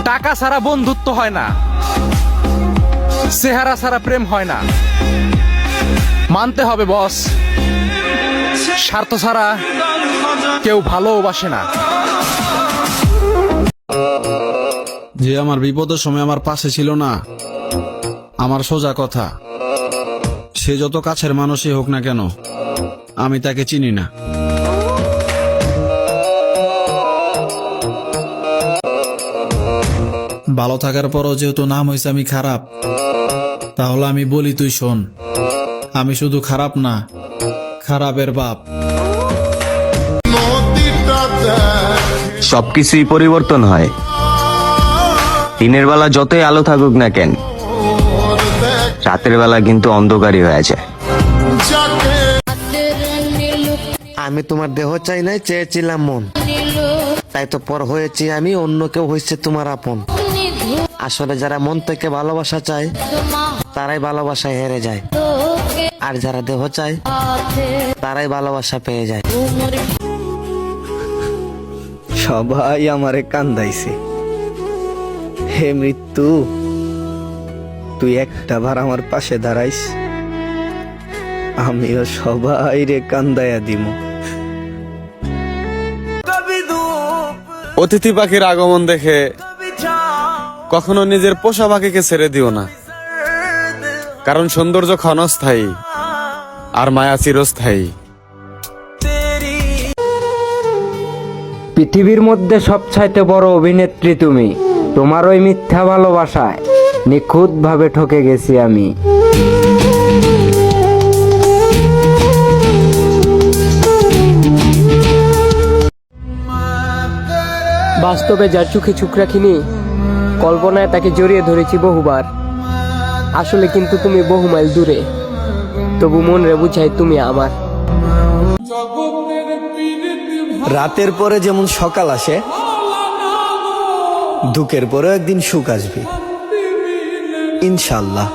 টাকা ছাড়া বন্ধুত্ব হয় না, চেহারা ছাড়া প্রেম হয় না। মানতে হবে বস, স্বার্থ ছাড়া কেউ ভালোবাসে না। যে আমার বিপদের সময় আমার পাশে ছিল না, আমার সোজা কথা, সে যত কাছের মানুষই হোক না কেন, আমি তাকে চিনি না। ভালো থাকার পরও যেহেতু নাম হয়েছে আমি খারাপ, তাহলে আমি বলি তুই শোন, আমি শুধু খারাপ না, খারাপের বাপ। সবকিছুই পরিবর্তন হয়। দিনের বেলা যতই আলো থাকুক না কেন, রাতের বেলা কিন্তু অন্ধকারই হয়ে যায়। আমি তোমার দেহ চাই নাই, চেয়েছিলাম মন, তাই তো পর হয়েছি আমি, অন্য কেউ হয়েছে তোমার আপন। আসলে যারা মন থেকে ভালোবাসা চায় তারাই ভালোবাসায় হেরে যায়, আর যারা দেহ চায় তারাই ভালোবাসা পেয়ে যায়। সবাই আমারে কান্দাইছে, হে মৃত্যু তুই একটা বার আমার পাশে দাঁড়াইস, আমিও সবাই রে কান্দাইয়া দিমু। অতিথি পাখির আগমন দেখে কখনো নিজের পোষা পাখিকে ছেড়ে দিও না, কারণ সৌন্দর্য ক্ষণস্থায়ী আর মায়া চিরস্থায়ী। পৃথিবীর মধ্যে সবচাইতে বড় অভিনেত্রী তুমি, তোমার ওই মিথ্যা ভালোবাসায় নিখুঁত ভাবে ঠকে গেছি আমি। বাস্তবে যার চোখে চোখ রাখিনি, কল্পনায় তাকে জড়িয়ে ধরেছি বহুবার। আসলে কিন্তু তুমি বহু মাইল দূরে, তবু মন রে বুঝাই তুমি আমার। রাতের পরে যেমন সকাল আসে, দুঃখের পরেও একদিন সুখ আসবে ইনশাল্লাহ।